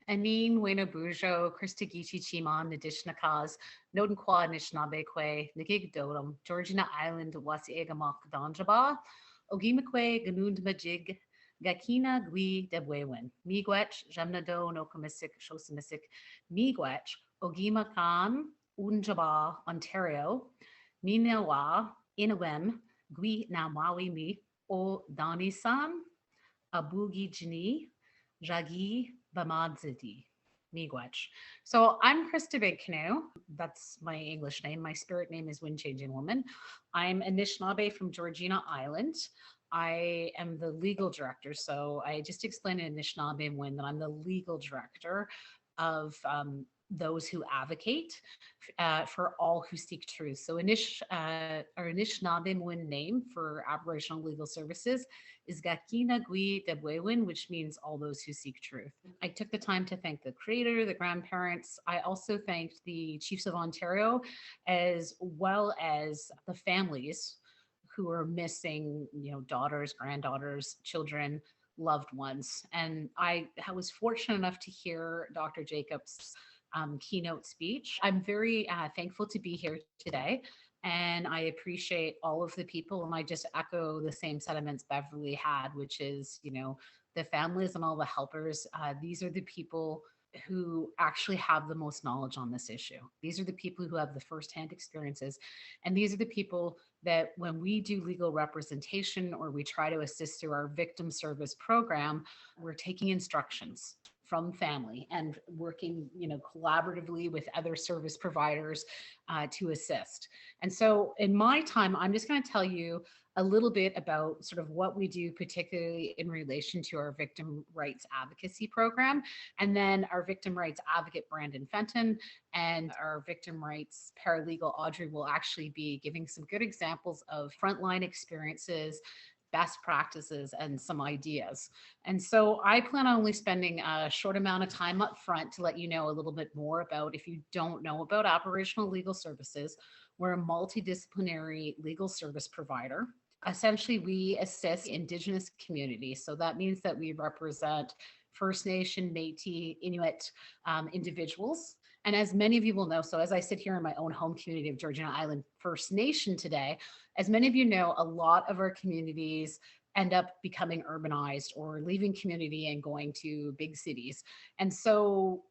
Anin Wena Bujo, Christa Gichi Chiman, Nadishnakas, Nodan Kwa Nishnabekwe, Nagig Dodum, Georgina Island, Wasi Egamak Danjaba, Ogimakwe, Ganund Majig, Gakina Gui Debwewin, Miigwech, Jamnado, Nokomisik, Shosamisik, Miigwech, Ogima Khan, Unjaba, Ontario, Minawa, Inawem, Gui Namawi Mi, O Dani San, Abugi Jini, Jagi Bamadzidi. Miigwech. So I'm Christa Big Canoe. That's my English name. My spirit name is Wind Changing Woman. I'm Anishinaabe from Georgina Island. I am the legal director. So I just explained in Anishinaabe and Wind that I'm the legal director of those who advocate for all who seek truth. So our Anishinaabe Wind name for Aboriginal Legal Services is Gakina Gui Debwewin, which means all those who seek truth. I took the time to thank the creator, the grandparents. I also thanked the Chiefs of Ontario, as well as the families who are missing, daughters, granddaughters, children, loved ones. And I was fortunate enough to hear Dr. Jacobs' keynote speech. I'm very thankful to be here today. And I appreciate all of the people. And I just echo the same sentiments Beverly had, which is, the families and all the helpers. These are the people who actually have the most knowledge on this issue. These are the people who have the firsthand experiences. And these are the people that when we do legal representation or we try to assist through our victim service program, we're taking instructions from family and working, collaboratively with other service providers to assist. And so in my time, I'm just going to tell you a little bit about sort of what we do, particularly in relation to our victim rights advocacy program, and then our victim rights advocate, Brandon Fenton, and our victim rights paralegal, Audrey, will actually be giving some good examples of frontline experiences, best practices, and some ideas. And so I plan on only spending a short amount of time up front to let you know a little bit more about, if you don't know about Aboriginal Legal Services, we're a multidisciplinary legal service provider. Essentially, we assist Indigenous communities. So that means that we represent First Nation, Métis, Inuit individuals. And as many of you will know, so as I sit here in my own home community of Georgiana Island First Nation today, as many of you know, a lot of our communities end up becoming urbanized or leaving community and going to big cities. And so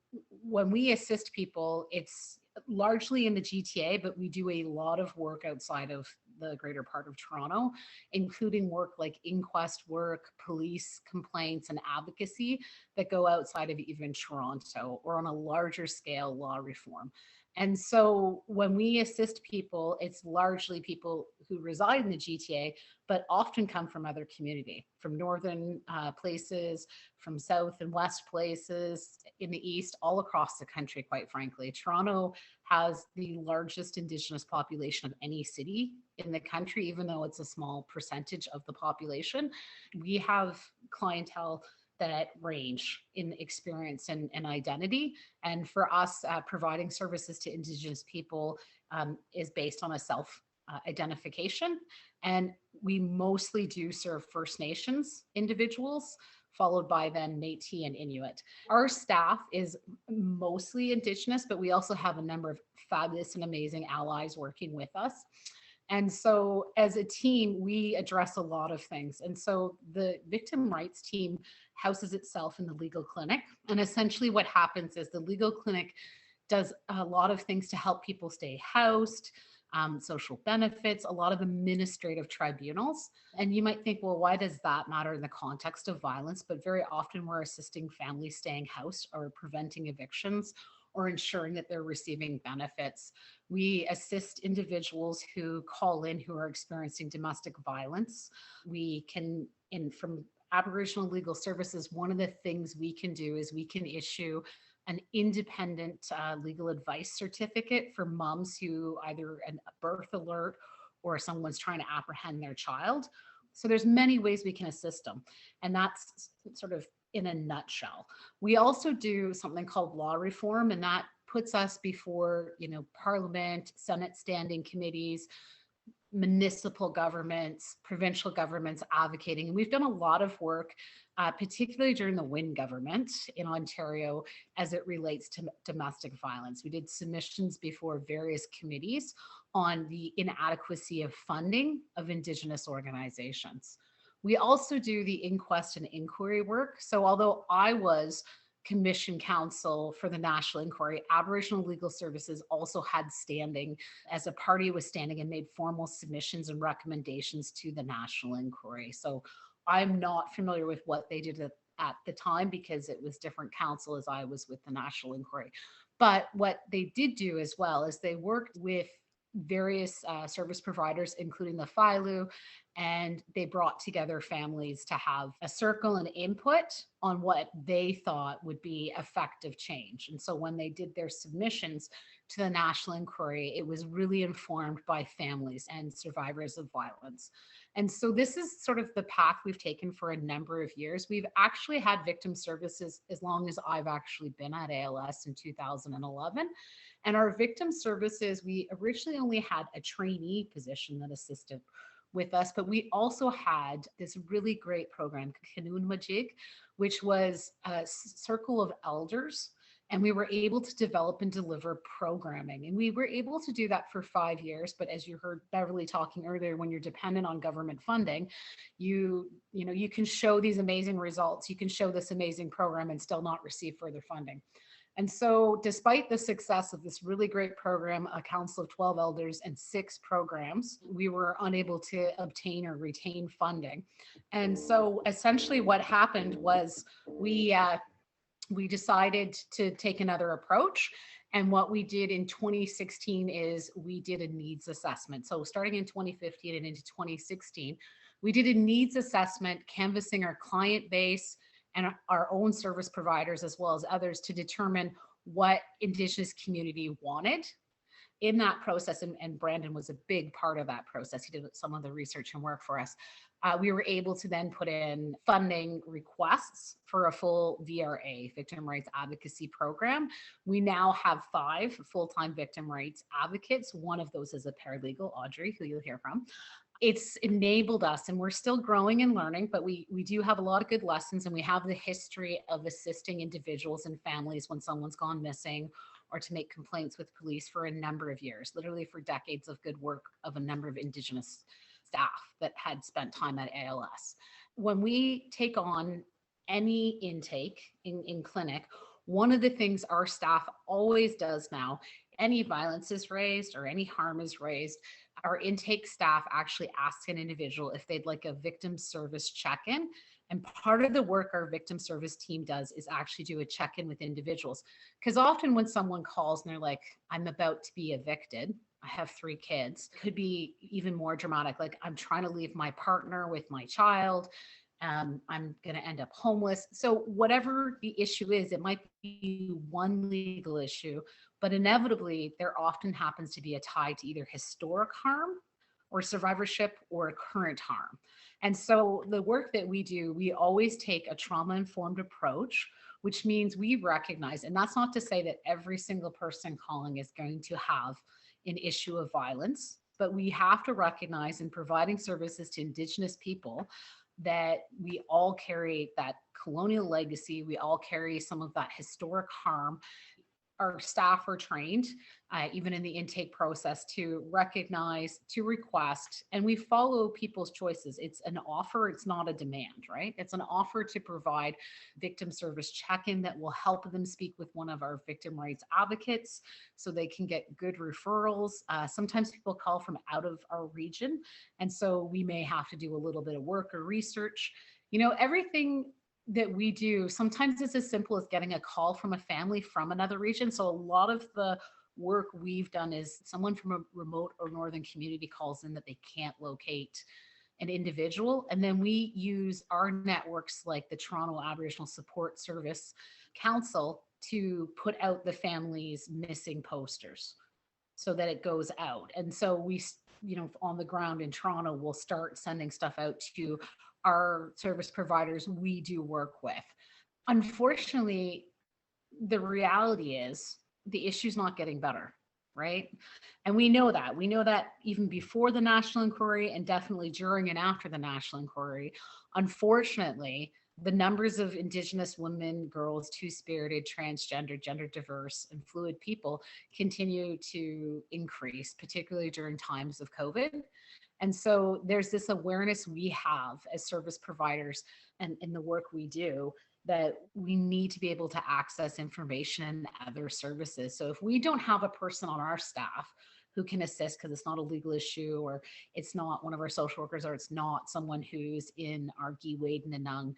when we assist people, it's largely in the GTA, but we do a lot of work outside of the greater part of Toronto, including work like inquest work, police complaints, and advocacy that go outside of even Toronto, or on a larger scale, law reform. And so when we assist people, it's largely people who reside in the GTA, but often come from other community, from northern places, from south and west places, in the east, all across the country, quite frankly. Toronto has the largest Indigenous population of any city in the country, even though it's a small percentage of the population. We have clientele that range in experience and identity. And for us, providing services to Indigenous people is based on a self identification. And we mostly do serve First Nations individuals, followed by then Métis and Inuit. Our staff is mostly Indigenous, but we also have a number of fabulous and amazing allies working with us. And so as a team, we address a lot of things. And so the victim rights team houses itself in the legal clinic. And essentially what happens is the legal clinic does a lot of things to help people stay housed, social benefits, a lot of administrative tribunals. And you might think, well, why does that matter in the context of violence? But very often we're assisting families staying housed or preventing evictions or ensuring that they're receiving benefits. We assist individuals who call in who are experiencing domestic violence. We can, from Aboriginal Legal Services, one of the things we can do is we can issue an independent legal advice certificate for moms who either a birth alert or someone's trying to apprehend their child. So there's many ways we can assist them. And that's sort of in a nutshell. We also do something called law reform, and that puts us before, Parliament, Senate standing committees, municipal governments, provincial governments advocating. And we've done a lot of work, particularly during the Wynne government in Ontario, as it relates to domestic violence. We did submissions before various committees on the inadequacy of funding of Indigenous organizations. We also do the inquest and inquiry work. So although I was Commission Counsel for the National Inquiry, Aboriginal Legal Services also had standing as a party was standing and made formal submissions and recommendations to the National Inquiry. So I'm not familiar with what they did at the time because it was different counsel as I was with the National Inquiry. But what they did do as well is they worked with various service providers, including the FILU, and they brought together families to have a circle and input on what they thought would be effective change. And so when they did their submissions to the National Inquiry, it was really informed by families and survivors of violence. And so this is sort of the path we've taken for a number of years. We've actually had victim services as long as I've actually been at ALS in 2011. And our victim services, we originally only had a trainee position that assisted with us, but we also had this really great program, Canoe, which was a circle of elders. And we were able to develop and deliver programming. And we were able to do that for 5 years. But as you heard Beverly talking earlier, when you're dependent on government funding, you can show these amazing results. You can show this amazing program and still not receive further funding. And so despite the success of this really great program, a council of 12 elders and 6 programs, we were unable to obtain or retain funding. And so essentially what happened was we decided to take another approach. And what we did in 2016 is we did a needs assessment. So starting in 2015 and into 2016, we did a needs assessment, canvassing our client base and our own service providers, as well as others, to determine what Indigenous community wanted in that process. And Brandon was a big part of that process. He did some of the research and work for us. We were able to then put in funding requests for a full VRA, Victim Rights Advocacy Program. We now have 5 full-time victim rights advocates. One of those is a paralegal, Audrey, who you'll hear from. It's enabled us, and we're still growing and learning, but we do have a lot of good lessons, and we have the history of assisting individuals and families when someone's gone missing or to make complaints with police for a number of years, literally for decades of good work of a number of Indigenous staff that had spent time at ALS. When we take on any intake in clinic, one of the things our staff always does now, any violence is raised or any harm is raised, our intake staff actually asks an individual if they'd like a victim service check-in. And part of the work our victim service team does is actually do a check-in with individuals. Because often when someone calls and they're like, I'm about to be evicted, I have 3 kids, could be even more dramatic. Like, I'm trying to leave my partner with my child. I'm going to end up homeless. So whatever the issue is, it might be one legal issue, but inevitably there often happens to be a tie to either historic harm or survivorship or current harm. And so the work that we do, we always take a trauma-informed approach, which means we recognize, and that's not to say that every single person calling is going to have an issue of violence, but we have to recognize in providing services to Indigenous people that we all carry that colonial legacy. We all carry some of that historic harm. Our staff are trained, even in the intake process, to recognize, to request, and we follow people's choices. It's an offer, it's not a demand, right? It's an offer to provide victim service check-in that will help them speak with one of our victim rights advocates so they can get good referrals. Sometimes people call from out of our region, and so we may have to do a little bit of work or research. Everything that we do, sometimes it's as simple as getting a call from a family from another region. So a lot of the work we've done is someone from a remote or northern community calls in that they can't locate an individual. And then we use our networks like the Toronto Aboriginal Support Service Council to put out the family's missing posters so that it goes out. And so we, on the ground in Toronto, we'll start sending stuff out to our service providers we do work with. Unfortunately, the reality is the issue's not getting better. right? And we know that. We know that even before the national inquiry and definitely during and after the national inquiry. Unfortunately, the numbers of Indigenous women, girls, two-spirited, transgender, gender diverse, and fluid people continue to increase, particularly during times of COVID. And so there's this awareness we have as service providers and in the work we do, that we need to be able to access information and other services. So if we don't have a person on our staff who can assist because it's not a legal issue, or it's not one of our social workers, or it's not someone who's in our Giwade and Nanung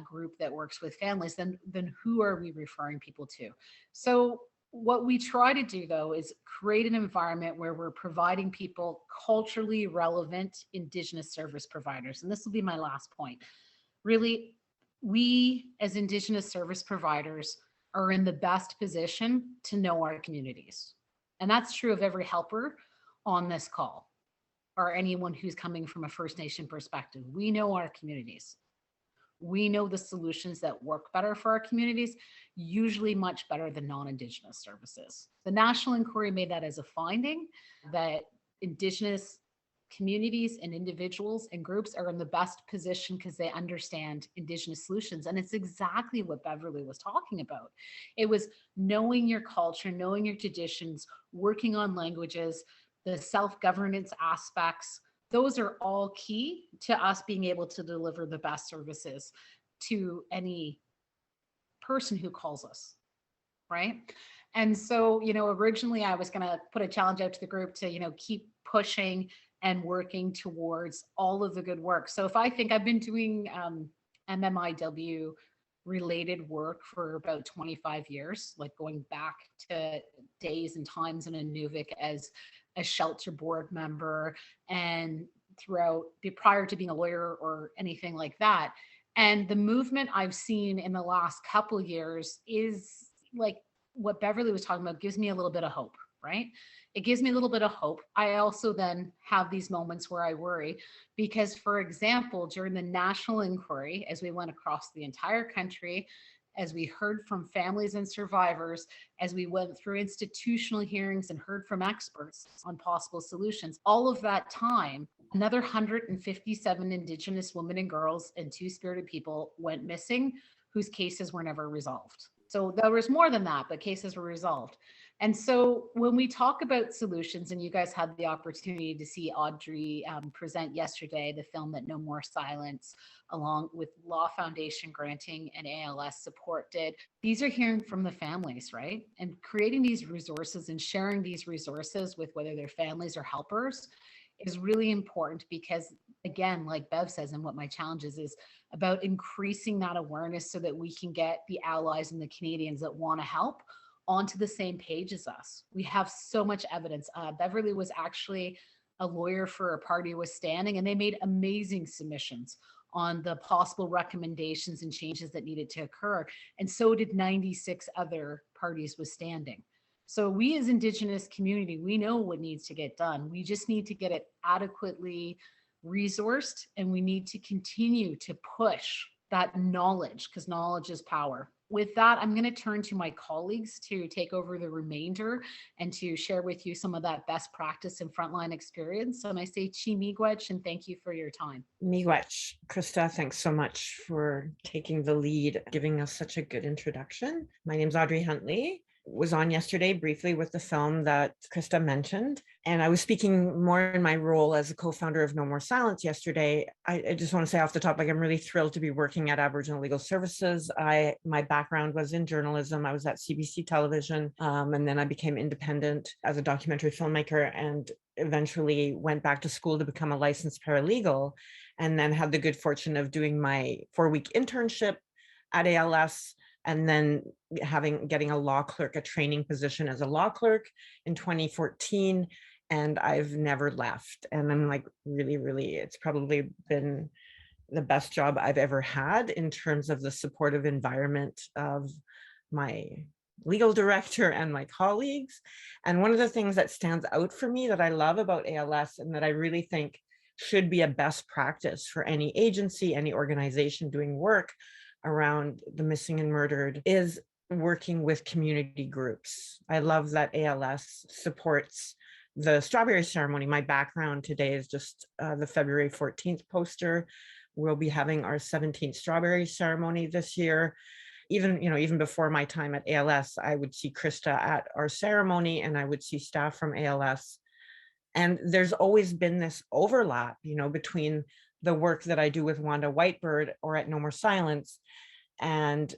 group that works with families, then who are we referring people to? So what we try to do though is create an environment where we're providing people culturally relevant Indigenous service providers. And this will be my last point. Really, we as Indigenous service providers are in the best position to know our communities. And that's true of every helper on this call, or anyone who's coming from a First Nation perspective. We know our communities. We know the solutions that work better for our communities, usually much better than non-Indigenous services. The national inquiry made that as a finding, that Indigenous communities and individuals and groups are in the best position because they understand Indigenous solutions. And it's exactly what Beverly was talking about. It was knowing your culture, knowing your traditions, working on languages, the self-governance aspects. Those are all key to us being able to deliver the best services to any person who calls us, right? And so, originally I was going to put a challenge out to the group to, keep pushing and working towards all of the good work. So if I think I've been doing MMIW related work for about 25 years, like going back to days and times in Inuvik as a shelter board member, and throughout prior to being a lawyer or anything like that. And the movement I've seen in the last couple of years is like what Beverly was talking about, gives me a little bit of hope, right? It gives me a little bit of hope. I also then have these moments where I worry because, for example, during the national inquiry, as we went across the entire country, as we heard from families and survivors, as we went through institutional hearings and heard from experts on possible solutions, all of that time, another 157 Indigenous women and girls and two-spirited people went missing whose cases were never resolved. So there was more than that, but cases were resolved. And so when we talk about solutions, and you guys had the opportunity to see Audrey present yesterday, the film that No More Silence, along with Law Foundation granting and ALS support did, these are hearing from the families, right? And creating these resources and sharing these resources with whether they're families or helpers is really important because, again, like Bev says, and what my challenge is about increasing that awareness so that we can get the allies and the Canadians that want to help onto the same page as us. We have so much evidence. Beverly was actually a lawyer for a party was standing, and they made amazing submissions on the possible recommendations and changes that needed to occur. And so did 96 other parties was standing. So we as Indigenous community, we know what needs to get done. We just need to get it adequately resourced, and we need to continue to push that knowledge because knowledge is power. With that, I'm going to turn to my colleagues to take over the remainder and to share with you some of that best practice and frontline experience. So I say chi miigwech and thank you for your time. Miigwech. Christa, thanks so much for taking the lead, giving us such a good introduction. My name's Audrey Huntley. Was on yesterday briefly with the film that Christa mentioned. And I was speaking more in my role as a co-founder of No More Silence yesterday. I just want to say off the top, I'm really thrilled to be working at Aboriginal Legal Services. My background was in journalism. I was at CBC Television, and then I became independent as a documentary filmmaker and eventually went back to school to become a licensed paralegal, and then had the good fortune of doing my 4-week internship at ALS, and then getting a law clerk, a training position as a law clerk in 2014. And I've never left. And I'm like, really, it's probably been the best job I've ever had in terms of the supportive environment of my legal director and my colleagues. And one of the things that stands out for me that I love about ALS and that I really think should be a best practice for any agency, any organization doing work around the missing and murdered is working with community groups. I love that ALS supports the strawberry ceremony. My background today is just the February 14th poster. We'll be having our 17th strawberry ceremony this year. Even before my time at ALS, I would see Christa at our ceremony, and I would see staff from ALS. And there's always been this overlap, between the work that I do with Wanda Whitebird or at No More Silence and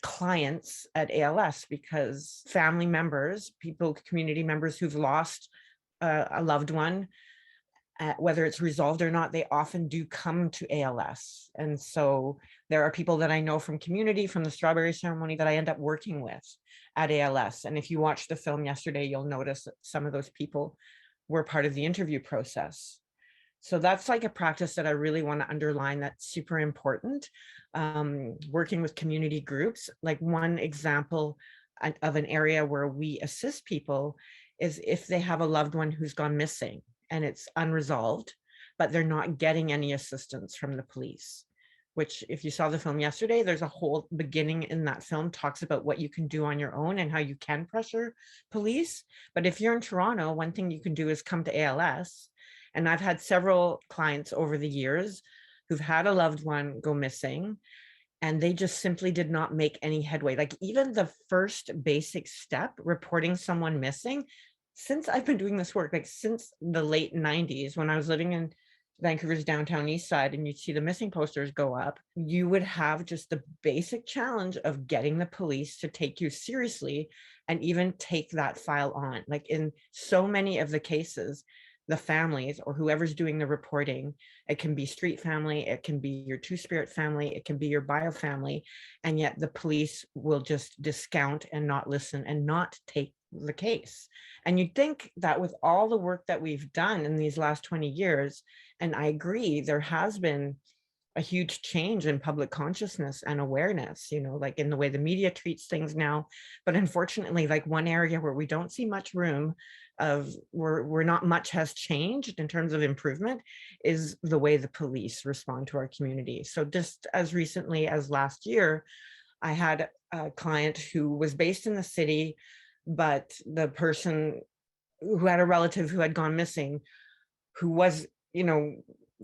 clients at ALS, because family members, community members who've lost a loved one, whether it's resolved or not, they often do come to ALS. And so there are people that I know from community, from the strawberry ceremony, that I end up working with at ALS. And if you watched the film yesterday, you'll notice that some of those people were part of the interview process. So that's like a practice that I really want to underline, that's super important. Working with community groups, like one example of an area where we assist people is if they have a loved one who's gone missing and it's unresolved, but they're not getting any assistance from the police. Which, if you saw the film yesterday, there's a whole beginning in that film talks about what you can do on your own and how you can pressure police. But if you're in Toronto, one thing you can do is come to ALS. And I've had several clients over the years who've had a loved one go missing, and they just simply did not make any headway. Like even the first basic step, reporting someone missing, since I've been doing this work, like since the late 90s, when I was living in Vancouver's downtown east side and you'd see the missing posters go up, you would have just the basic challenge of getting the police to take you seriously and even take that file on. Like in so many of the cases, the families or whoever's doing the reporting, it can be street family, it can be your two-spirit family, it can be your bio family, and yet the police will just discount and not listen and not take the case. And you'd think that with all the work that we've done in these last 20 years, and I agree, there has been a huge change in public consciousness and awareness, like in the way the media treats things now. But unfortunately, like one area where we don't see much room of where not much has changed in terms of improvement is the way the police respond to our community. So just as recently as last year, I had a client who was based in the city, but the person who had a relative who had gone missing, who was,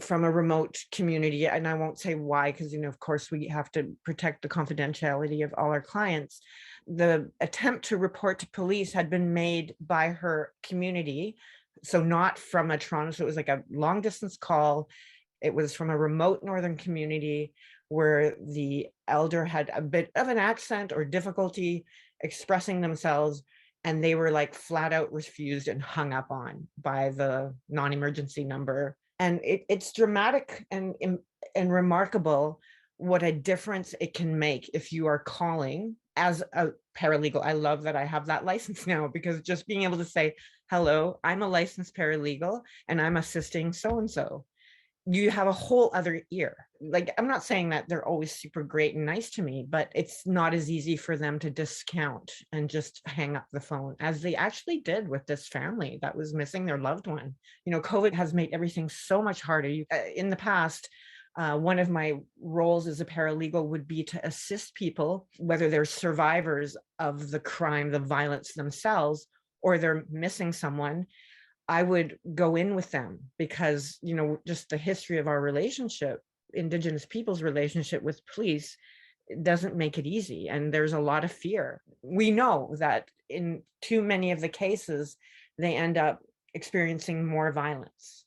from a remote community, and I won't say why, because, of course, we have to protect the confidentiality of all our clients. The attempt to report to police had been made by her community, so not from a Toronto, so it was like a long distance call. It was from a remote northern community where the elder had a bit of an accent or difficulty expressing themselves, and they were like flat out refused and hung up on by the non-emergency number. And it's dramatic and remarkable what a difference it can make if you are calling as a paralegal. I love that I have that license now, because just being able to say, hello, I'm a licensed paralegal and I'm assisting so-and-so. You have a whole other ear. Like, I'm not saying that they're always super great and nice to me, but it's not as easy for them to discount and just hang up the phone as they actually did with this family that was missing their loved one. COVID has made everything so much harder. In the past, one of my roles as a paralegal would be to assist people, whether they're survivors of the crime, the violence themselves, or they're missing someone. I would go in with them because, just the history of our relationship, Indigenous people's relationship with police, it doesn't make it easy. And there's a lot of fear. We know that in too many of the cases, they end up experiencing more violence.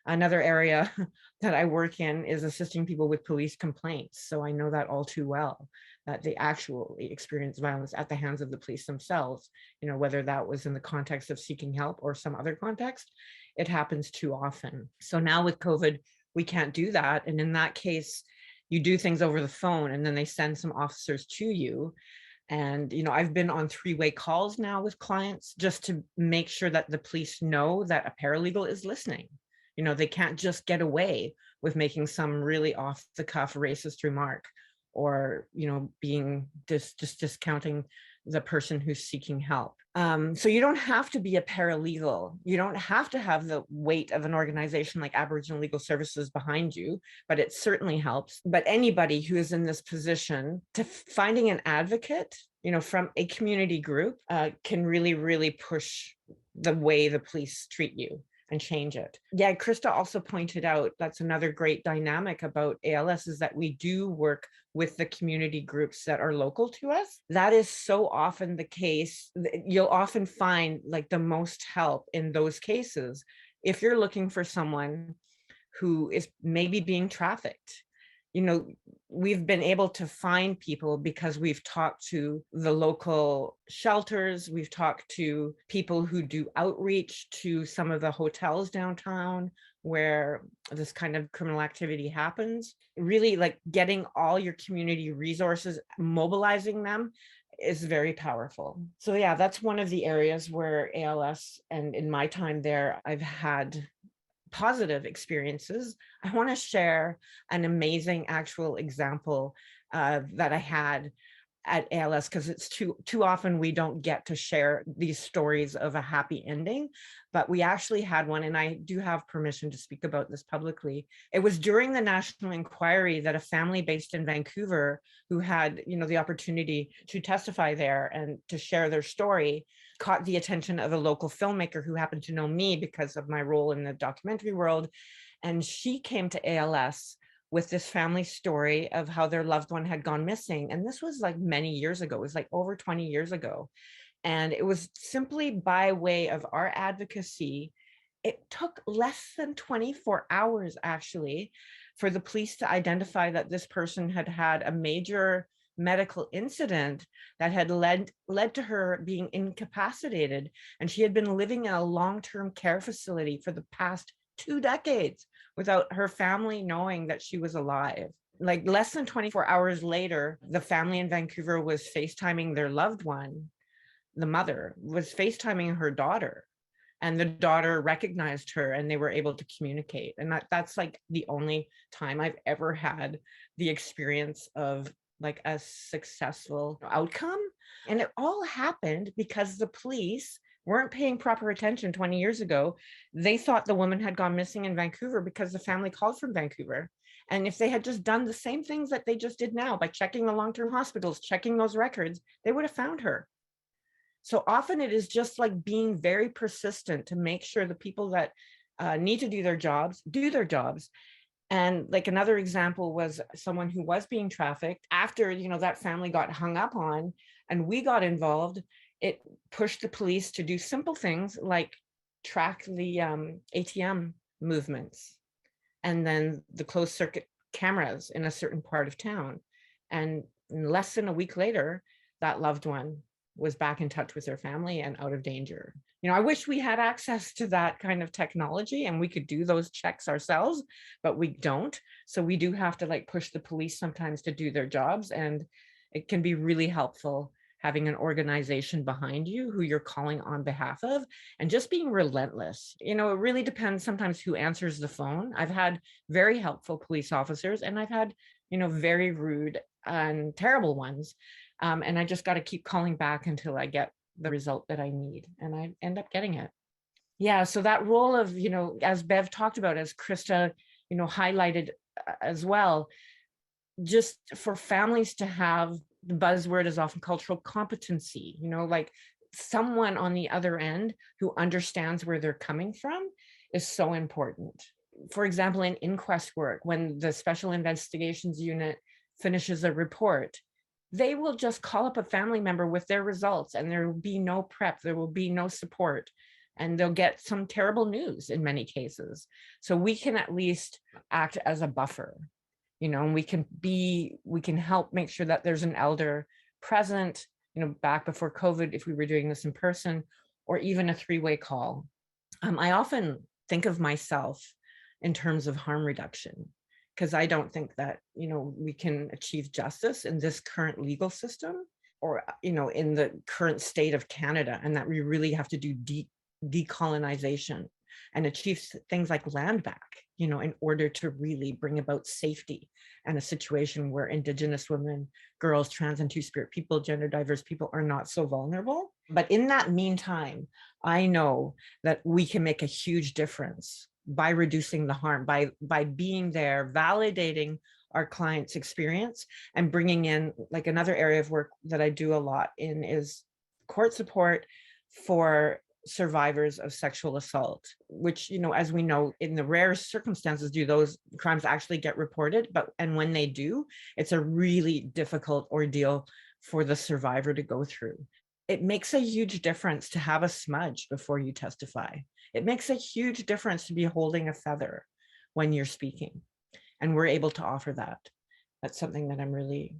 Another area that I work in is assisting people with police complaints. So I know that all too well, that they actually experience violence at the hands of the police themselves, whether that was in the context of seeking help or some other context. It happens too often. So now with COVID, we can't do that. And in that case, you do things over the phone and then they send some officers to you. And, I've been on three-way calls now with clients just to make sure that the police know that a paralegal is listening. They can't just get away with making some really off the cuff racist remark or, being just discounting the person who's seeking help. So you don't have to be a paralegal. You don't have to have the weight of an organization like Aboriginal Legal Services behind you, but it certainly helps. But anybody who is in this position, to finding an advocate from a community group can really, really push the way the police treat you and change it. Yeah, Christa also pointed out that's another great dynamic about ALS is that we do work with the community groups that are local to us. That is so often the case. You'll often find like the most help in those cases if you're looking for someone who is maybe being trafficked. We've been able to find people because we've talked to the local shelters, we've talked to people who do outreach to some of the hotels downtown where this kind of criminal activity happens. Really, like getting all your community resources, mobilizing them is very powerful. So yeah, that's one of the areas where ALS, and in my time there, I've had positive experiences. I want to share an amazing actual example that I had at ALS, because it's too often we don't get to share these stories of a happy ending, but we actually had one, and I do have permission to speak about this publicly. It was during the national inquiry that a family based in Vancouver who had, the opportunity to testify there and to share their story caught the attention of a local filmmaker who happened to know me because of my role in the documentary world. And she came to ALS with this family story of how their loved one had gone missing. And this was like many years ago. It was like over 20 years ago. And it was simply by way of our advocacy. It took less than 24 hours, actually, for the police to identify that this person had had a major medical incident that had led to her being incapacitated. And she had been living in a long-term care facility for the past 2 decades without her family knowing that she was alive. Like less than 24 hours later, the family in Vancouver was FaceTiming their loved one. The mother was FaceTiming her daughter, and the daughter recognized her, and they were able to communicate. And that's like the only time I've ever had the experience of like a successful outcome. And it all happened because the police weren't paying proper attention 20 years ago. They thought the woman had gone missing in Vancouver because the family called from Vancouver. And if they had just done the same things that they just did now by checking the long-term hospitals, checking those records, they would have found her. So often it is just like being very persistent to make sure the people that need to do their jobs. And like another example was someone who was being trafficked. After, that family got hung up on and we got involved, it pushed the police to do simple things like track the ATM movements and then the closed circuit cameras in a certain part of town. And less than a week later, that loved one was back in touch with their family and out of danger. I wish we had access to that kind of technology and we could do those checks ourselves, but we don't. So we do have to like push the police sometimes to do their jobs. And it can be really helpful having an organization behind you who you're calling on behalf of and just being relentless. It really depends sometimes who answers the phone. I've had very helpful police officers and I've had, very rude and terrible ones. And I just got to keep calling back until I get the result that I need. And I end up getting it. Yeah. So that role of, as Bev talked about, as Christa, highlighted as well, just for families to have, the buzzword is often cultural competency, like someone on the other end who understands where they're coming from is so important. For example, in inquest work, when the Special Investigations Unit finishes a report, they will just call up a family member with their results and there will be no prep, there will be no support, and they'll get some terrible news in many cases. So we can at least act as a buffer, and we can help make sure that there's an elder present, back before COVID, if we were doing this in person, or even a 3-way call. I often think of myself in terms of harm reduction, because I don't think that, we can achieve justice in this current legal system or, in the current state of Canada, and that we really have to do decolonization and achieve things like land back, in order to really bring about safety and a situation where Indigenous women, girls, trans and two-spirit people, gender diverse people are not so vulnerable. But in that meantime, I know that we can make a huge difference by reducing the harm, by being there, validating our clients' experience, and bringing in, like, another area of work that I do a lot in is court support for survivors of sexual assault, which, as we know, in the rare circumstances do those crimes actually get reported, and when they do, it's a really difficult ordeal for the survivor to go through. It makes a huge difference to have a smudge before you testify. It makes a huge difference to be holding a feather when you're speaking, and we're able to offer that. That's something that I'm really,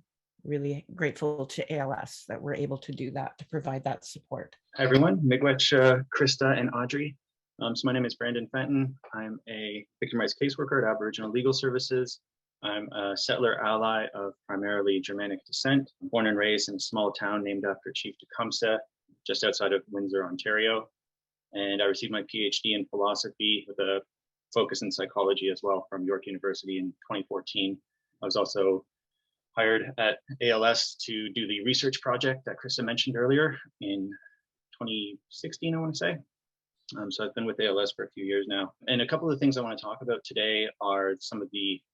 really grateful to ALS that we're able to do that, to provide that support. Hi everyone, Miigwech, Christa and Audrey. So my name is Brandon Fenton. I'm a victim rights caseworker at Aboriginal Legal Services. I'm a settler ally of primarily Germanic descent. I'm born and raised in a small town named after Chief Tecumseh, just outside of Windsor, Ontario. And I received my PhD in philosophy with a focus in psychology as well from York University in 2014. I was also hired at ALS to do the research project that Christa mentioned earlier in 2016, I want to say. So I've been with ALS for a few years now. And a couple of the things I want to talk about today are some of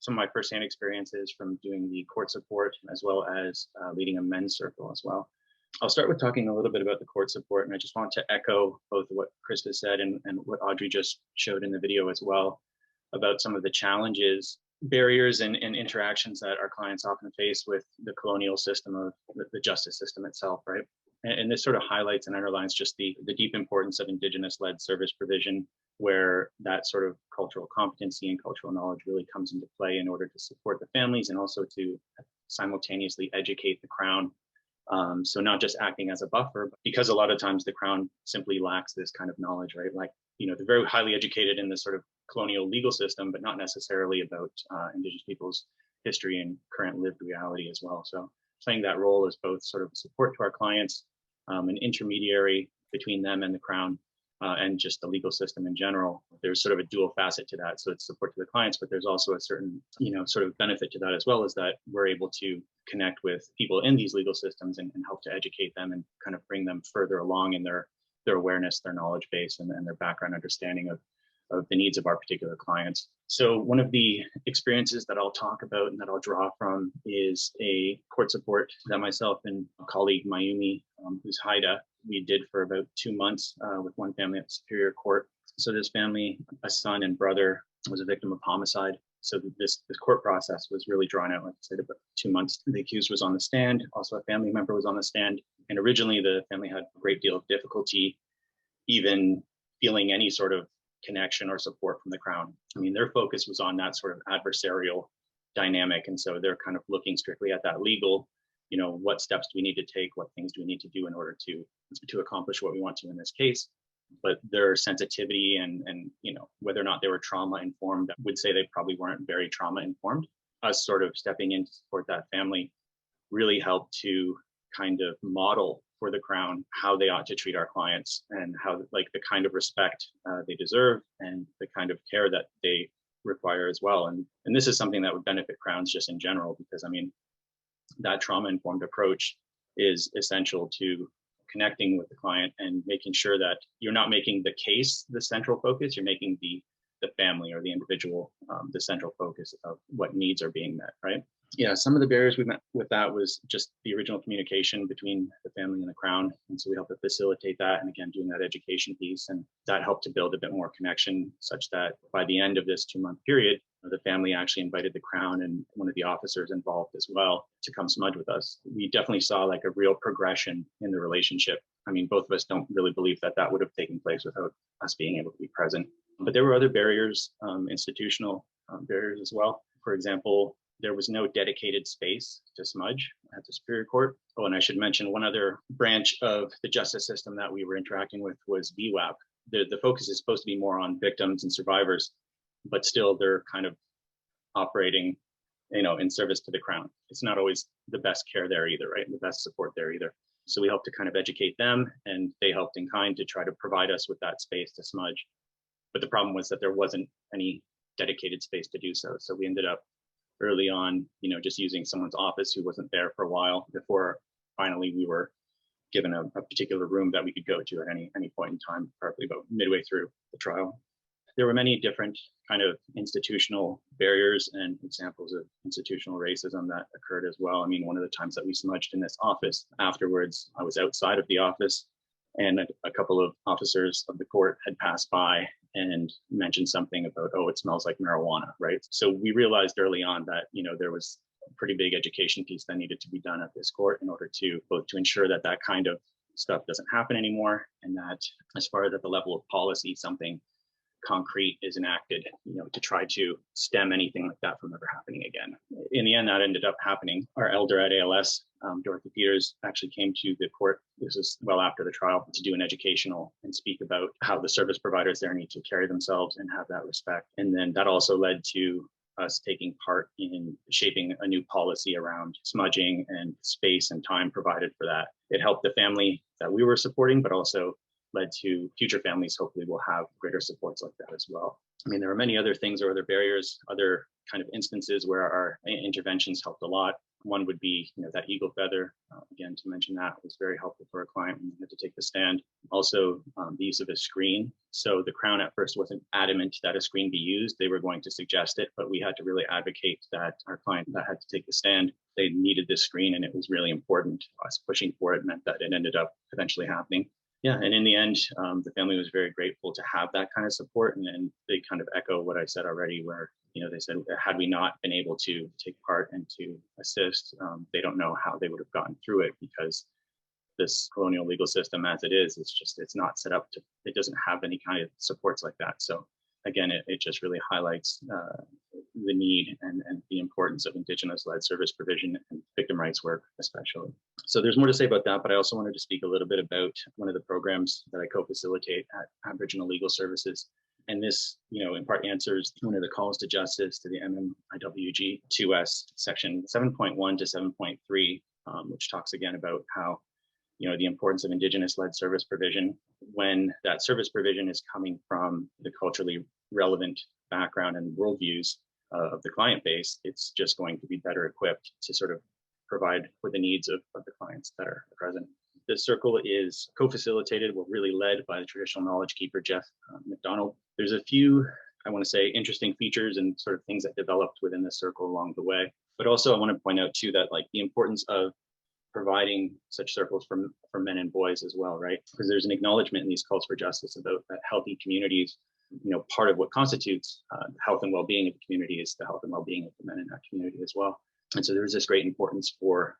my firsthand experiences from doing the court support, as well as leading a men's circle as well. I'll start with talking a little bit about the court support, and I just want to echo both what Christa said and what Audrey just showed in the video as well about some of the challenges, barriers, and interactions that our clients often face with the colonial system of the justice system itself, right? And this sort of highlights and underlines just the deep importance of Indigenous-led service provision, where that sort of cultural competency and cultural knowledge really comes into play in order to support the families and also to simultaneously educate the Crown. So not just acting as a buffer, but because a lot of times the Crown simply lacks this kind of knowledge, right? Like, they're very highly educated in this sort of colonial legal system, but not necessarily about Indigenous people's history and current lived reality as well. So playing that role as both sort of support to our clients, an intermediary between them and the Crown, and just the legal system in general. There's sort of a dual facet to that. So it's support to the clients, but there's also a certain, sort of benefit to that as well, is that we're able to connect with people in these legal systems and help to educate them and kind of bring them further along in their awareness, their knowledge base, and their background understanding of the needs of our particular clients. So one of the experiences that I'll talk about and that I'll draw from is a court support that myself and a colleague, Mayumi, who's Haida, we did for about 2 months with one family at Superior Court. So this family, a son and brother, was a victim of homicide. So this court process was really drawn out, like I said, about 2 months. The accused was on the stand. Also, a family member was on the stand. And originally, the family had a great deal of difficulty even feeling any sort of connection or support from the Crown. I mean, their focus was on that sort of adversarial dynamic. And so they're kind of looking strictly at that legal, what steps do we need to take? What things do we need to do in order to accomplish what we want to in this case? But their sensitivity and whether or not they were trauma informed, I would say they probably weren't very trauma informed. Us sort of stepping in to support that family really helped to kind of model for the Crown how they ought to treat our clients and how, like, the kind of respect they deserve and the kind of care that they require as well. And this is something that would benefit Crowns just in general, because I mean, that trauma-informed approach is essential to connecting with the client and making sure that you're not making the case the central focus, you're making the family or the individual the central focus of what needs are being met, right? Yeah, some of the barriers we met with that was just the original communication between the family and the Crown. And so we helped to facilitate that. And again, doing that education piece, and that helped to build a bit more connection, such that by the end of this 2-month period, the family actually invited the Crown and one of the officers involved as well to come smudge with us. We definitely saw like a real progression in the relationship. I mean, both of us don't really believe that would have taken place without us being able to be present. But there were other barriers, institutional barriers as well. For example, there was no dedicated space to smudge at the Superior Court. Oh, and I should mention one other branch of the justice system that we were interacting with was VWAP. The focus is supposed to be more on victims and survivors, but still they're kind of operating, in service to the Crown. It's not always the best care there either, right? The best support there either. So we helped to kind of educate them, and they helped in kind to try to provide us with that space to smudge. But the problem was that there wasn't any dedicated space to do so. So we ended up early on, just using someone's office who wasn't there for a while before finally we were given a particular room that we could go to at any point in time, probably about midway through the trial. there were many different kind of institutional barriers and examples of institutional racism that occurred as well. I mean, one of the times that we smudged in this office, afterwards, I was outside of the office and a couple of officers of the court had passed by and mentioned something about, oh, it smells like marijuana, right? So we realized early on that, there was a pretty big education piece that needed to be done at this court in order to both to ensure that that kind of stuff doesn't happen anymore, and that as far as at the level of policy, something concrete is enacted, to try to stem anything like that from ever happening again. In the end, that ended up happening. Our elder at ALS, Dorothy Peters, actually came to the court, this is well after the trial, to do an educational and speak about how the service providers there need to carry themselves and have that respect. And then that also led to us taking part in shaping a new policy around smudging and space and time provided for that. It helped the family that we were supporting, but also led to future families hopefully will have greater supports like that as well. I mean, there are many other things or other barriers, other kind of instances where our interventions helped a lot. One would be, that eagle feather. Again, to mention that was very helpful for a client when they had to take the stand. Also, the use of a screen. So the Crown at first wasn't adamant that a screen be used. They were going to suggest it, but we had to really advocate that our client that had to take the stand, they needed this screen, and it was really important. Us pushing for it meant that it ended up eventually happening. Yeah, and in the end, the family was very grateful to have that kind of support, and they kind of echo what I said already, where they said, had we not been able to take part and to assist, they don't know how they would have gotten through it, because this colonial legal system as it is, it's not set up to, it doesn't have any kind of supports like that. So again, it just really highlights the need and the importance of Indigenous-led service provision and victim rights work, especially. So there's more to say about that, but I also wanted to speak a little bit about one of the programs that I co-facilitate at Aboriginal Legal Services. And this, in part answers one of the calls to justice to the MMIWG 2S section 7.1 to 7.3, which talks again about how, the importance of Indigenous-led service provision when that service provision is coming from the culturally relevant background and worldviews of the client base. It's just going to be better equipped to sort of provide for the needs of the clients that are present. This circle is co-facilitated, really led by the traditional knowledge keeper, Jeff McDonald. There's a few, I want to say, interesting features and sort of things that developed within the circle along the way. But also I want to point out too that the importance of providing such circles for men and boys as well, right? Because there's an acknowledgement in these calls for justice about that healthy communities, part of what constitutes health and well-being of the community is the health and well-being of the men in that community as well. And so there's this great importance for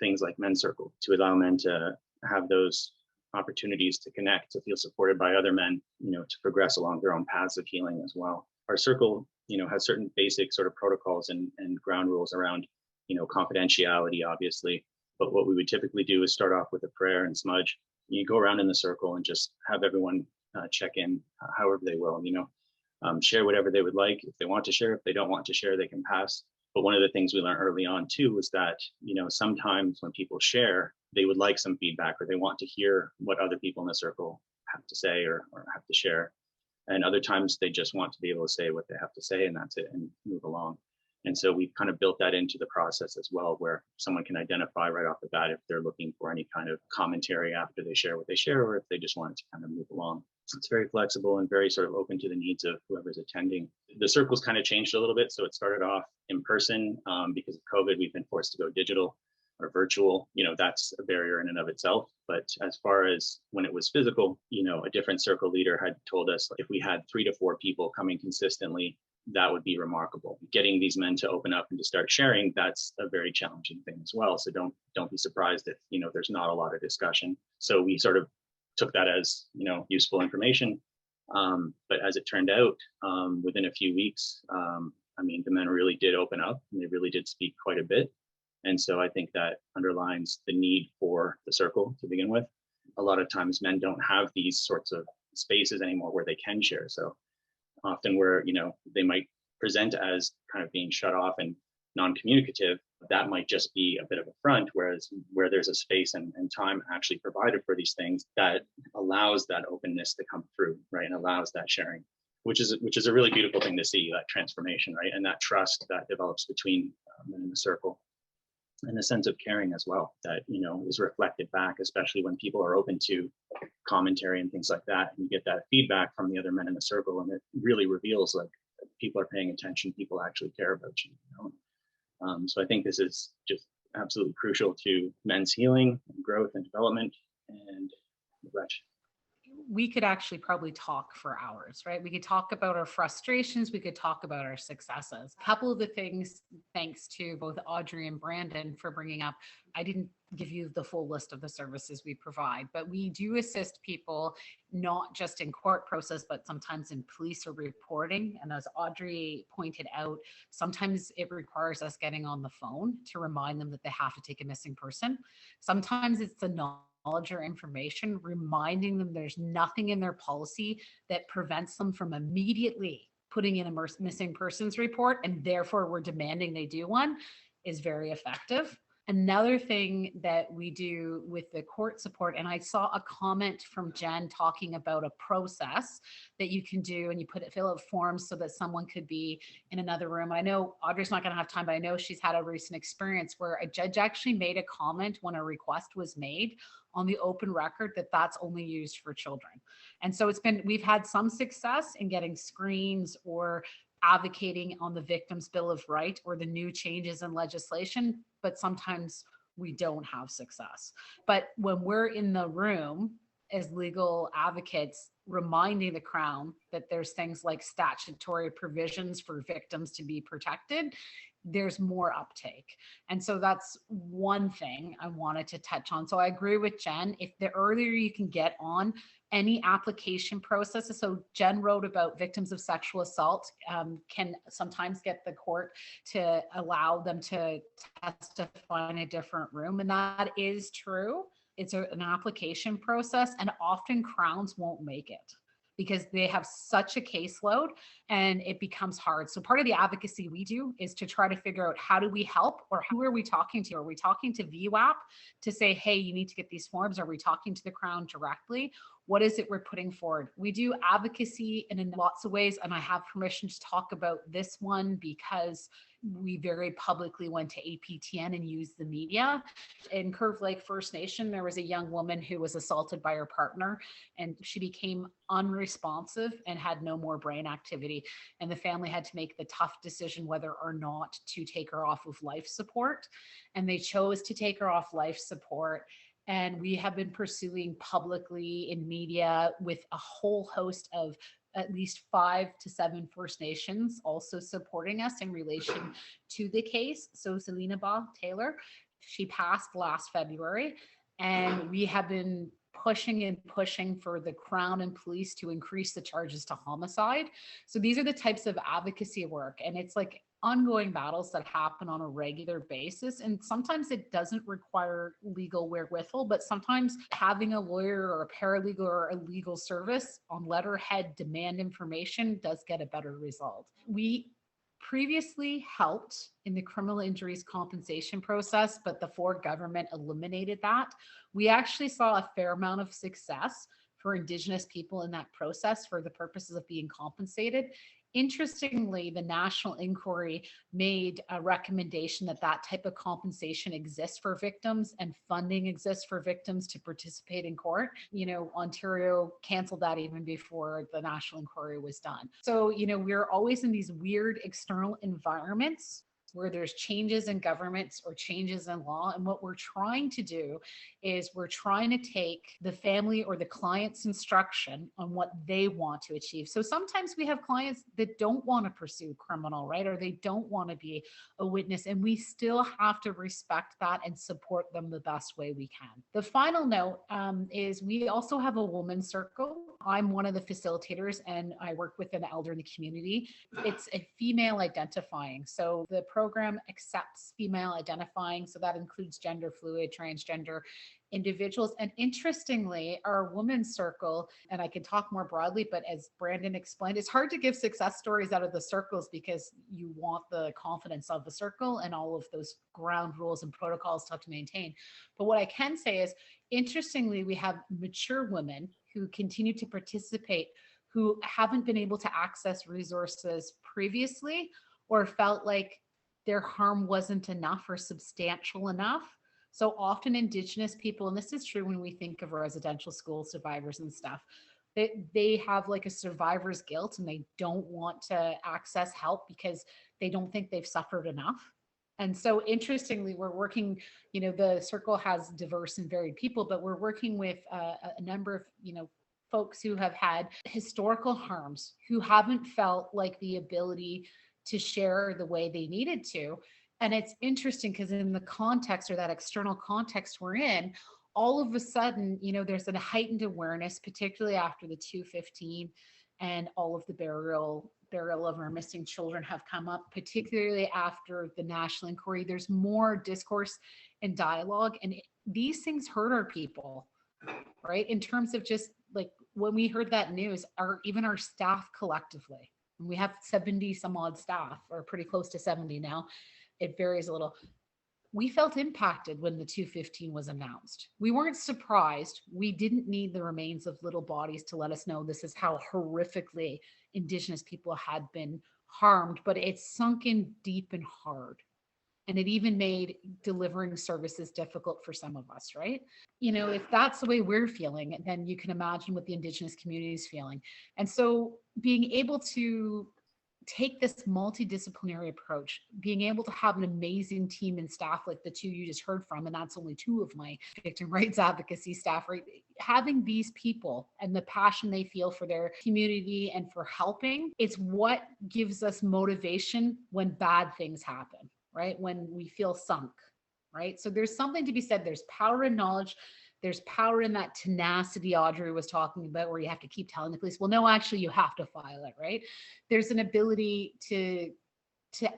things like men's circle to allow men to have those opportunities to connect, to feel supported by other men, to progress along their own paths of healing as well. Our circle, has certain basic sort of protocols and ground rules around, confidentiality, obviously. But what we would typically do is start off with a prayer and smudge. You go around in the circle and just have everyone check in however they will, share whatever they would like. If they want to share, if they don't want to share, they can pass. But one of the things we learned early on too was that, sometimes when people share, they would like some feedback or they want to hear what other people in the circle have to say or have to share. And other times they just want to be able to say what they have to say and that's it and move along. And so we've kind of built that into the process as well, where someone can identify right off the bat if they're looking for any kind of commentary after they share what they share, or if they just want it to kind of move along. So it's very flexible and very sort of open to the needs of whoever's attending. The circles kind of changed a little bit. So it started off in person. Because of COVID, we've been forced to go digital or virtual. That's a barrier in and of itself. But as far as when it was physical, a different circle leader had told us if we had 3 to 4 people coming consistently, that would be remarkable. Getting these men to open up and to start sharing, that's a very challenging thing as well. So don't be surprised if, there's not a lot of discussion. So we sort of took that as, useful information. But as it turned out, within a few weeks, the men really did open up and they really did speak quite a bit. And so I think that underlines the need for the circle to begin with. A lot of times men don't have these sorts of spaces anymore where they can share. So often where, they might present as kind of being shut off and non-communicative, that might just be a bit of a front, whereas where there's a space and time actually provided for these things, that allows that openness to come through, right, and allows that sharing, which is a really beautiful thing to see, that transformation, right, and that trust that develops between men in the circle. and the sense of caring as well that, you know, is reflected back, especially when people are open to commentary and things like that. And you get that feedback from the other men in the circle, and it really reveals like people are paying attention, people actually care about you, you know? So I think this is just absolutely crucial to men's healing and growth and development and such. We could actually probably talk for hours, right? We could talk about our frustrations. We could talk about our successes. A couple of the things, thanks to both Audrey and Brandon for bringing up, I didn't give you the full list of the services we provide, but we do assist people not just in court process, but sometimes in police or reporting. And as Audrey pointed out, sometimes it requires us getting on the phone to remind them that they have to take a missing person. Sometimes it's the knowledge or information, reminding them there's nothing in their policy that prevents them from immediately putting in a missing persons report, and therefore we're demanding they do one, is very effective. Another thing that we do with the court support, and I saw a comment from Jen talking about a process that you can do, and you fill out forms so that someone could be in another room. I know Audrey's not going to have time, but I know she's had a recent experience where a judge actually made a comment when a request was made on the open record that that's only used for children. And so we've had some success in getting screens or advocating on the Victims' Bill of Rights or the new changes in legislation, but sometimes we don't have success. But when we're in the room as legal advocates, reminding the Crown that there's things like statutory provisions for victims to be protected, there's more uptake. And so that's one thing I wanted to touch on. So I agree with Jen. If the earlier you can get on any application processes, so Jen wrote about victims of sexual assault can sometimes get the court to allow them to testify in a different room. And that is true. It's an application process, and often Crowns won't make it because they have such a caseload and it becomes hard. So part of the advocacy we do is to try to figure out how do we help, or who are we talking to? Are we talking to VWAP to say, hey, you need to get these forms? Are we talking to the Crown directly? What is it we're putting forward? We do advocacy in lots of ways, and I have permission to talk about this one because we very publicly went to APTN and used the media. In Curve Lake First Nation, there was a young woman who was assaulted by her partner, and she became unresponsive and had no more brain activity. And the family had to make the tough decision whether or not to take her off of life support. And they chose to take her off life support. And we have been pursuing publicly in media with a whole host of at least 5 to 7 First Nations also supporting us in relation to the case. So Selena Ba Taylor, she passed last February, and we have been pushing and pushing for the Crown and police to increase the charges to homicide. So these are the types of advocacy work, and it's like ongoing battles that happen on a regular basis. And sometimes it doesn't require legal wherewithal, but sometimes having a lawyer or a paralegal or a legal service on letterhead demand information does get a better result. We previously helped in the criminal injuries compensation process, but the Ford government eliminated that. We actually saw a fair amount of success for Indigenous people in that process for the purposes of being compensated. Interestingly, the National Inquiry made a recommendation that that type of compensation exists for victims and funding exists for victims to participate in court. You know, Ontario canceled that even before the National Inquiry was done. So, you know, we're always in these weird external environments where there's changes in governments or changes in law. And what we're trying to do is we're trying to take the family or the client's instruction on what they want to achieve. So sometimes we have clients that don't want to pursue criminal, right? Or they don't want to be a witness. And we still have to respect that and support them the best way we can. The final note is we also have a women's circle. I'm one of the facilitators and I work with an elder in the community. It's a female identifying. So the program accepts female identifying. So that includes gender fluid, transgender individuals. And interestingly, our women's circle, and I can talk more broadly, but as Brandon explained, it's hard to give success stories out of the circles because you want the confidence of the circle and all of those ground rules and protocols to have to maintain. But what I can say is, interestingly, we have mature women who continue to participate who haven't been able to access resources previously or felt like their harm wasn't enough or substantial enough. So often Indigenous people, and this is true when we think of residential school survivors and stuff, they have like a survivor's guilt and they don't want to access help because they don't think they've suffered enough. And so interestingly, we're working, the circle has diverse and varied people, but we're working with a number of, folks who have had historical harms, who haven't felt like the ability to share the way they needed to. And it's interesting because in the context or that external context we're in, all of a sudden, there's a heightened awareness, particularly after the 215 and all of the burial of our missing children have come up, particularly after the national inquiry. There's more discourse and dialogue, and these things hurt our people, right? In terms of just like when we heard that news, even our staff collectively, we have 70 some odd staff, or pretty close to 70 now. It varies a little. We felt impacted when the 215 was announced. We weren't surprised. We didn't need the remains of little bodies to let us know this is how horrifically Indigenous people had been harmed, but it sunk in deep and hard. And it even made delivering services difficult for some of us, right? If that's the way we're feeling, then you can imagine what the Indigenous community is feeling. And so being able to take this multidisciplinary approach, being able to have an amazing team and staff like the two you just heard from, and that's only two of my victim rights advocacy staff, right? Having these people and the passion they feel for their community and for helping, it's what gives us motivation when bad things happen, right? When we feel sunk, right? So there's something to be said. There's power in knowledge. There's power in that tenacity Audrey was talking about, where you have to keep telling the police, well, no, actually you have to file it, right? There's an ability to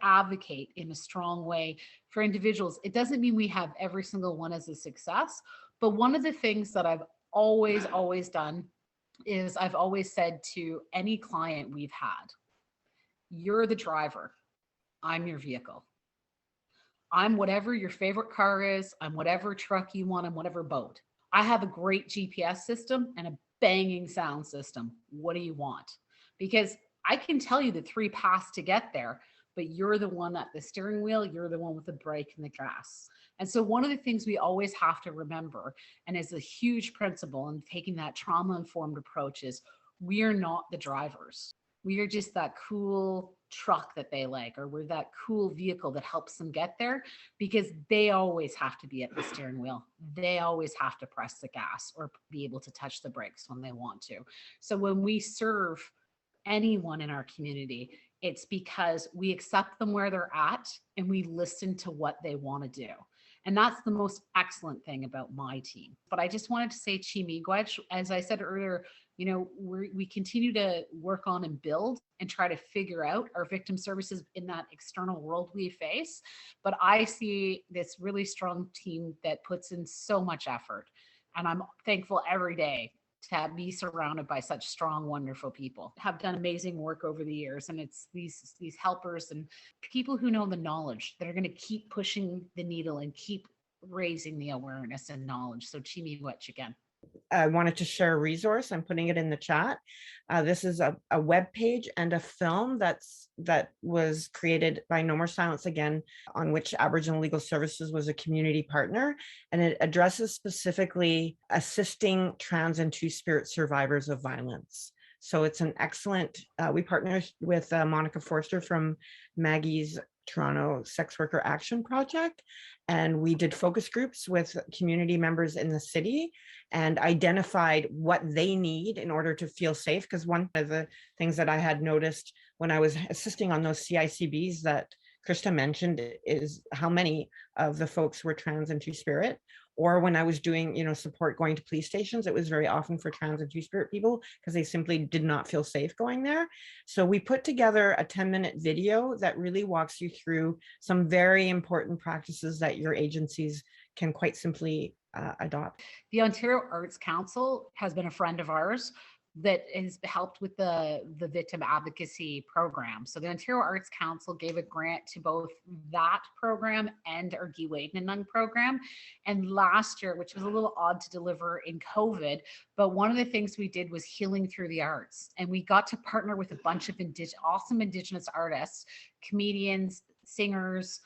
advocate in a strong way for individuals. It doesn't mean we have every single one as a success, but one of the things that I've always done is I've always said to any client we've had, you're the driver, I'm your vehicle. I'm whatever your favorite car is, I'm whatever truck you want, I'm whatever boat. I have a great GPS system and a banging sound system. What do you want? Because I can tell you the 3 paths to get there, but you're the one at the steering wheel, you're the one with the brake and the gas. And so one of the things we always have to remember, and is a huge principle in taking that trauma-informed approach, is we are not the drivers. We are just that cool truck that they like, or we're that cool vehicle that helps them get there, because they always have to be at the steering wheel. They always have to press the gas or be able to touch the brakes when they want to. So when we serve anyone in our community, it's because we accept them where they're at and we listen to what they want to do. And that's the most excellent thing about my team. But I just wanted to say, Chimigwaj, as I said earlier, we continue to work on and build and try to figure out our victim services in that external world we face. But I see this really strong team that puts in so much effort. And I'm thankful every day to be surrounded by such strong, wonderful people. Have done amazing work over the years. And it's these helpers and people who know the knowledge that are going to keep pushing the needle and keep raising the awareness and knowledge. So Chimigwaj again. I wanted to share a resource. I'm putting it in the chat. This is a web page and a film that was created by No More Silence Again, on which Aboriginal Legal Services was a community partner, and it addresses specifically assisting trans and two-spirit survivors of violence. So it's an excellent, we partnered with Monica Forster from Maggie's Toronto Sex Worker Action Project, and we did focus groups with community members in the city and identified what they need in order to feel safe. Because one of the things that I had noticed when I was assisting on those CICBs that Christa mentioned is how many of the folks were trans and two-spirit. Or when I was doing, support going to police stations, it was very often for trans and two-spirit people because they simply did not feel safe going there. So we put together a 10-minute video that really walks you through some very important practices that your agencies can quite simply adopt. The Ontario Arts Council has been a friend of ours that has helped with the victim advocacy program. So the Ontario Arts Council gave a grant to both that program and our Giwaydnanung program. And last year, which was a little odd to deliver in COVID, but one of the things we did was healing through the arts. And we got to partner with a bunch of awesome Indigenous artists, comedians, singers,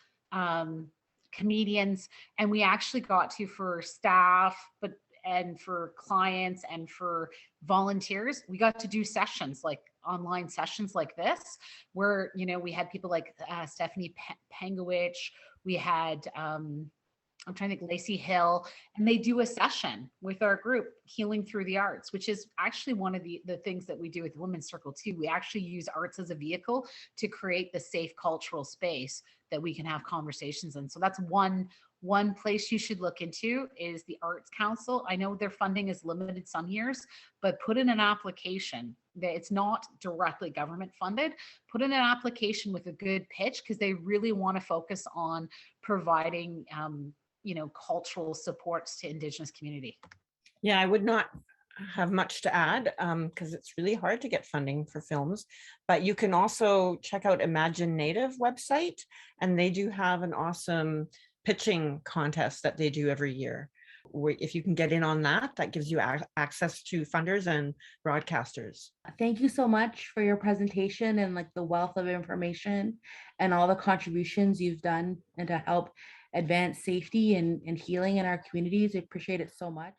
comedians, and we actually got to, for staff, and for clients and for volunteers, we got to do sessions, like online sessions like this, where, we had people like Stephanie Pangowich, we had, I'm trying to think, Lacey Hill, and they do a session with our group, Healing Through the Arts, which is actually one of the things that we do with the Women's Circle too. We actually use arts as a vehicle to create the safe cultural space that we can have conversations in. So that's one place you should look into, is the Arts Council. I know their funding is limited some years, but put in an application. It's not directly government funded. Put in an application with a good pitch, because they really want to focus on providing cultural supports to Indigenous community. Yeah, I would not have much to add, because it's really hard to get funding for films, but you can also check out Imagine Native website, and they do have an awesome pitching contest that they do every year. If you can get in on that, that gives you access to funders and broadcasters. Thank you so much for your presentation and like the wealth of information and all the contributions you've done and to help advance safety and healing in our communities. I appreciate it so much.